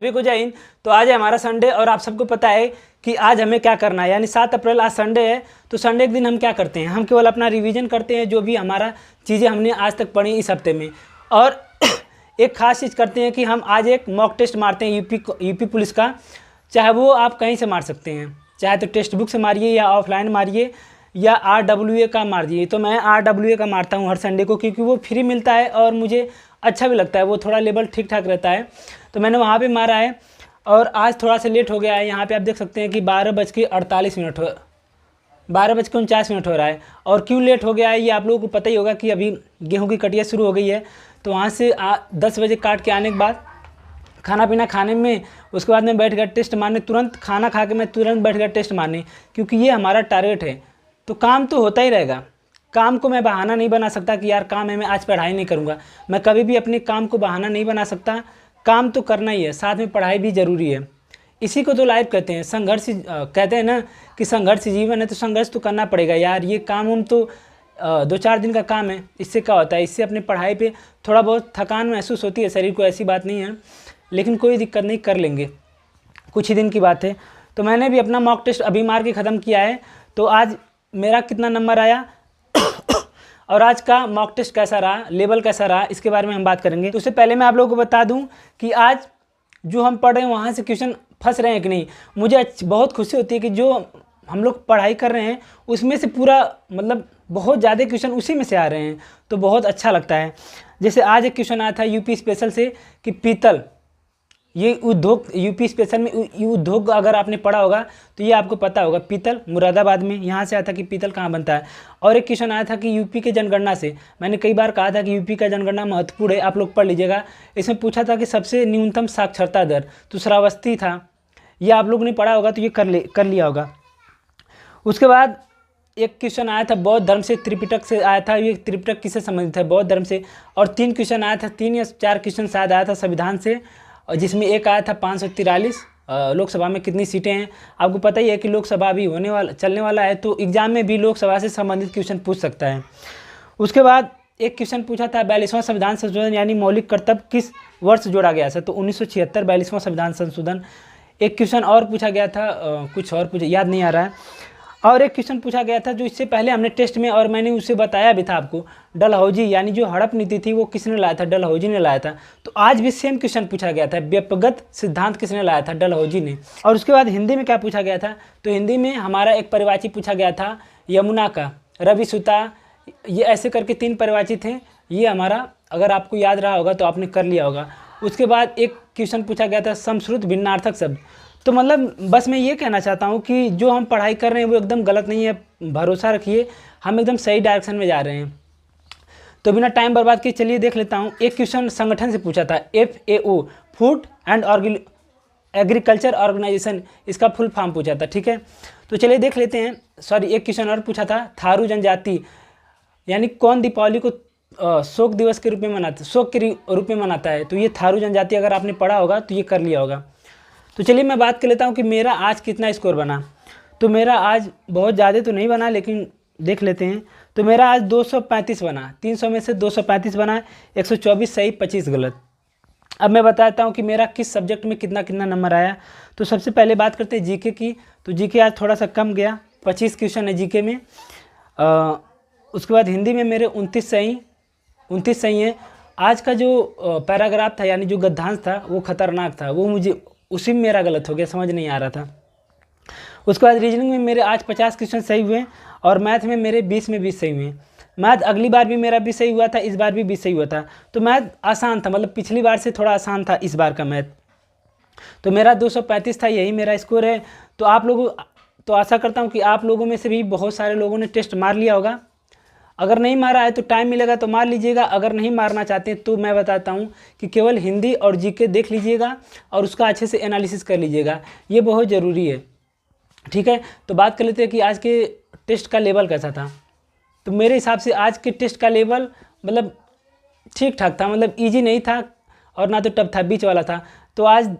सभी को जय हिंद। तो आज है हमारा संडे और आप सबको पता है कि आज हमें क्या करना है, यानी 7 अप्रैल आज संडे है। तो संडे के दिन हम क्या करते हैं, हम केवल अपना रिवीजन करते हैं जो भी हमारा चीज़ें हमने आज तक पढ़ी इस हफ्ते में। और एक खास चीज़ करते हैं कि हम आज एक मॉक टेस्ट मारते हैं यूपी पुलिस का। चाहे वो आप कहीं से मार सकते हैं, चाहे तो टेक्स्ट बुक से मारिए या ऑफलाइन मारिए या RWA का मार दिए। तो मैं RWA का मारता हूँ हर संडे को, क्योंकि वो फ्री मिलता है और मुझे अच्छा भी लगता है, वो थोड़ा लेवल ठीक ठाक रहता है। तो मैंने वहाँ पे मारा है और आज थोड़ा सा लेट हो गया है। यहाँ पे आप देख सकते हैं कि 12:49 हो रहा है। और क्यों लेट हो गया है ये आप लोगों को पता ही होगा कि अभी गेहूँ की कटिया शुरू हो गई है। तो वहाँ से 10 बजे काट के आने के बाद खाना पीना खाने में, उसके बाद मैं बैठ गया टेस्ट मारने। तुरंत खाना खा के मैं तुरंत बैठ गया टेस्ट मारने, क्योंकि ये हमारा टारगेट है। तो काम तो होता ही रहेगा, काम को मैं बहाना नहीं बना सकता कि यार काम है मैं आज पढ़ाई नहीं करूँगा। मैं कभी भी अपने काम को बहाना नहीं बना सकता, काम तो करना ही है, साथ में पढ़ाई भी ज़रूरी है। इसी को तो लाइफ कहते हैं, संघर्ष कहते हैं ना कि संघर्ष जीवन है। तो संघर्ष तो करना पड़ेगा यार। ये काम हम तो 2-4 दिन का काम है, इससे क्या होता है, इससे अपनी पढ़ाई पे थोड़ा बहुत थकान महसूस होती है शरीर को, ऐसी बात नहीं है, लेकिन कोई दिक्कत नहीं, कर लेंगे, कुछ ही दिन की बात है। तो मैंने भी अपना मॉक टेस्ट अभी मार के ख़त्म किया है। तो आज मेरा कितना नंबर आया और आज का मॉक टेस्ट कैसा रहा, लेवल कैसा रहा, इसके बारे में हम बात करेंगे। तो उससे पहले मैं आप लोगों को बता दूं कि आज जो हम पढ़ रहे हैं वहाँ से क्वेश्चन फंस रहे हैं कि नहीं। मुझे बहुत खुशी होती है कि जो हम लोग पढ़ाई कर रहे हैं उसमें से पूरा मतलब बहुत ज़्यादा क्वेश्चन उसी में से आ रहे हैं, तो बहुत अच्छा लगता है। जैसे आज एक क्वेश्चन आया था यूपी स्पेशल से कि पीतल, ये उद्योग, यूपी स्पेशल में उद्योग अगर आपने पढ़ा होगा तो ये आपको पता होगा, पीतल मुरादाबाद में, यहाँ से आया था कि पीतल कहाँ बनता है। और एक क्वेश्चन आया था कि यूपी के जनगणना से, मैंने कई बार कहा था कि यूपी का जनगणना महत्वपूर्ण है, आप लोग पढ़ लीजिएगा। इसमें पूछा था कि सबसे न्यूनतम साक्षरता दर, तो श्रावस्ती था, ये आप लोग ने पढ़ा होगा तो ये कर लिया होगा। उसके बाद एक क्वेश्चन आया था बौद्ध धर्म से, त्रिपिटक से आया था, ये त्रिपिटक किससे संबंधित है, बौद्ध धर्म से। और 3 क्वेश्चन आया था, 3 या 4 क्वेश्चन शायद आया था संविधान से, और जिसमें एक आया था 543 लोकसभा में कितनी सीटें हैं। आपको पता ही है कि लोकसभा भी चलने वाला है, तो एग्जाम में भी लोकसभा से संबंधित क्वेश्चन पूछ सकता है। उसके बाद एक क्वेश्चन पूछा था 42वां संविधान संशोधन यानी मौलिक कर्तव्य किस वर्ष जोड़ा गया था, तो 1976 42वां संविधान संशोधन। एक क्वेश्चन और पूछा गया था, कुछ और पूछा, याद नहीं आ रहा है। और एक क्वेश्चन पूछा गया था जो इससे पहले हमने टेस्ट में, और मैंने उसे बताया भी था आपको, डलहौजी यानी जो हड़प नीति थी वो किसने लाया था, डलहौजी ने लाया था। तो आज भी सेम क्वेश्चन पूछा गया था, व्यक्तिगत सिद्धांत किसने लाया था, डलहौजी ने। और उसके बाद हिंदी में क्या पूछा गया था, तो हिंदी में हमारा एक परिवाची पूछा गया था यमुना का, रवि सुता, ये ऐसे करके 3 परिवाची थे। ये हमारा अगर आपको याद रहा होगा तो आपने कर लिया होगा। उसके बाद एक क्वेश्चन पूछा गया था संस्कृत भिन्नार्थक शब्द। तो मतलब बस मैं ये कहना चाहता हूँ कि जो हम पढ़ाई कर रहे हैं वो एकदम गलत नहीं है, भरोसा रखिए, हम एकदम सही डायरेक्शन में जा रहे हैं। तो बिना टाइम बर्बाद किए चलिए देख लेता हूँ। एक क्वेश्चन संगठन से पूछा था, FAO, food and agriculture organisation, इसका फुल फॉर्म पूछा था, ठीक है। तो चलिए देख लेते हैं। सॉरी, एक क्वेश्चन और पूछा था, थारू जनजाति यानी कौन दीपावली को शोक दिवस के रूप में मनाता, शोक के रूप में मनाता है, तो ये थारू जनजाति अगर आपने पढ़ा होगा तो ये कर लिया होगा। तो चलिए मैं बात कर लेता हूँ कि मेरा आज कितना स्कोर बना। तो मेरा आज बहुत ज़्यादा तो नहीं बना, लेकिन देख लेते हैं। तो मेरा आज 235 बना, 300 में से 235 बना, 124 सही 25 गलत। अब मैं बताता हूँ कि मेरा किस सब्जेक्ट में कितना कितना नंबर आया। तो सबसे पहले बात करते हैं जीके की। तो जीके आज थोड़ा सा कम गया, 25 क्वेश्चन है जीके में। उसके बाद हिंदी में मेरे 29 सही है। आज का जो पैराग्राफ था यानी जो गद्यांश था वो खतरनाक था, वो मुझे उसी में मेरा गलत हो गया, समझ नहीं आ रहा था। उसके बाद रीजनिंग में मेरे आज 50 क्वेश्चन सही हुए और मैथ में मेरे 20 में 20 सही हुए। मैथ अगली बार भी मेरा 20 सही हुआ था, इस बार भी 20 सही हुआ था। तो मैथ आसान था, मतलब पिछली बार से थोड़ा आसान था इस बार का मैथ। तो मेरा 235 था, यही मेरा स्कोर है। तो आप लोगों, तो आशा करता हूँ कि आप लोगों में से भी बहुत सारे लोगों ने टेस्ट मार लिया होगा। अगर नहीं मारा है तो टाइम मिलेगा तो मार लीजिएगा, अगर नहीं मारना चाहते तो मैं बताता हूँ कि केवल हिंदी और जीके देख लीजिएगा और उसका अच्छे से एनालिसिस कर लीजिएगा, ये बहुत ज़रूरी है, ठीक है। तो बात कर लेते हैं कि आज के टेस्ट का लेवल कैसा था। तो मेरे हिसाब से आज के टेस्ट का लेवल मतलब ठीक ठाक था, मतलब ईजी नहीं था और ना तो टफ था, बीच वाला था। तो आज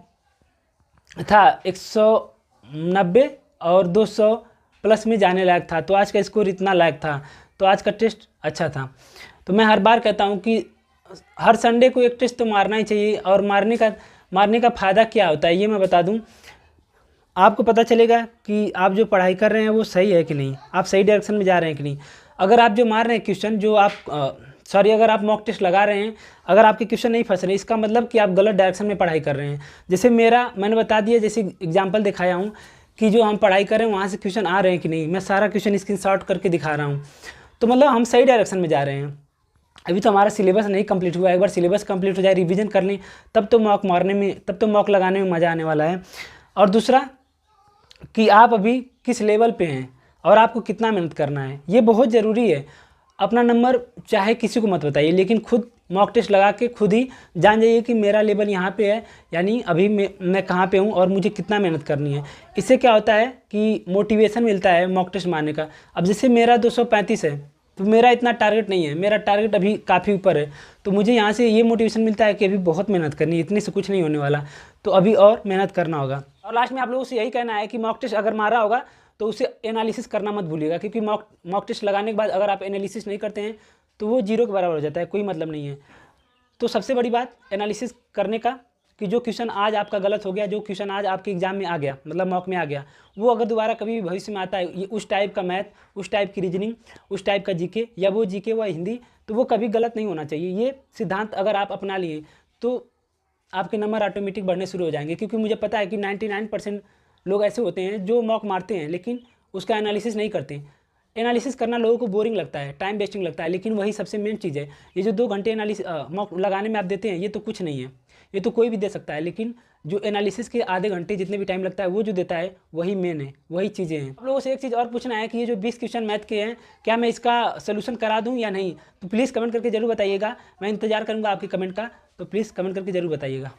था 190 और 200 प्लस में जाने लायक था, तो आज का स्कोर इतना लायक था। तो आज का टेस्ट अच्छा था। तो मैं हर बार कहता हूँ कि हर संडे को एक टेस्ट तो मारना ही चाहिए, और मारने का फ़ायदा क्या होता है ये मैं बता दूं। आपको पता चलेगा कि आप जो पढ़ाई कर रहे हैं वो सही है कि नहीं, आप सही डायरेक्शन में जा रहे हैं कि नहीं। अगर आप जो मार रहे हैं क्वेश्चन, जो आप अगर आप मॉक टेस्ट लगा रहे हैं, अगर आपके क्वेश्चन नहीं फंस रहे, इसका मतलब कि आप गलत डायरेक्शन में पढ़ाई कर रहे हैं। जैसे मैंने बता दिया, जैसे एग्जाम्पल दिखाया हूँ कि जो हम पढ़ाई कर रहे हैं वहाँ से क्वेश्चन आ रहे हैं कि नहीं। मैं सारा क्वेश्चन स्क्रीनशॉट करके दिखा रहा हूँ, तो मतलब हम सही डायरेक्शन में जा रहे हैं। अभी तो हमारा सिलेबस नहीं कंप्लीट हुआ है, एक बार सिलेबस कंप्लीट हो जाए, रिवीजन कर लें, तब तो मॉक लगाने में मज़ा आने वाला है। और दूसरा कि आप अभी किस लेवल पे हैं और आपको कितना मेहनत करना है, ये बहुत ज़रूरी है। अपना नंबर चाहे किसी को मत बताइए, लेकिन खुद मॉक टेस्ट लगा के खुद ही जान जाइए कि मेरा लेवल यहाँ पे है, यानी अभी मैं कहाँ पे हूँ और मुझे कितना मेहनत करनी है। इससे क्या होता है कि मोटिवेशन मिलता है मॉक टेस्ट मारने का। अब जैसे मेरा 235 है, तो मेरा इतना टारगेट नहीं है, मेरा टारगेट अभी काफ़ी ऊपर है, तो मुझे यहाँ से ये मोटिवेशन मिलता है कि अभी बहुत मेहनत करनी है, इतने से कुछ नहीं होने वाला, तो अभी और मेहनत करना होगा। और लास्ट में आप लोगों से यही कहना है कि मॉक टेस्ट अगर मारा होगा तो उसे एनालिसिस करना मत भूलिएगा, क्योंकि मॉक टेस्ट लगाने के बाद अगर आप एनालिसिस नहीं करते हैं तो वो जीरो के बराबर हो जाता है, कोई मतलब नहीं है। तो सबसे बड़ी बात एनालिसिस करने का, कि जो क्वेश्चन आज आपका गलत हो गया, जो क्वेश्चन आज आपके एग्जाम में आ गया, मतलब मॉक में आ गया, वो अगर दोबारा कभी भी भविष्य में आता है, ये उस टाइप का मैथ, उस टाइप की रीजनिंग, उस टाइप का जीके, या वो जीके व हिंदी, तो वो कभी गलत नहीं होना चाहिए। ये सिद्धांत अगर आप अपना लिए तो आपके नंबर ऑटोमेटिक बढ़ने शुरू हो जाएंगे। क्योंकि मुझे पता है कि 99% लोग ऐसे होते हैं जो मॉक मारते हैं लेकिन उसका एनालिसिस नहीं करते। एनालिसिस करना लोगों को बोरिंग लगता है, टाइम वेस्टिंग लगता है, लेकिन वही सबसे मेन चीज़ है। ये जो 2 घंटे एनालिसिस मॉक लगाने में आप देते हैं, ये तो कुछ नहीं है, ये तो कोई भी दे सकता है, लेकिन जो एनालिसिस के आधे घंटे जितने भी टाइम लगता है वो जो देता है वही मेन है, वही चीज़ें हैं। आप लोगों से एक चीज़ और पूछना है कि ये जो 20 क्वेश्चन मैथ के हैं, क्या मैं इसका सोल्यूशन करा दूँ या नहीं, तो प्लीज़ कमेंट करके जरूर बताइएगा। मैं इंतजार करूँगा आपके कमेंट का, तो प्लीज़ कमेंट करके जरूर बताइएगा।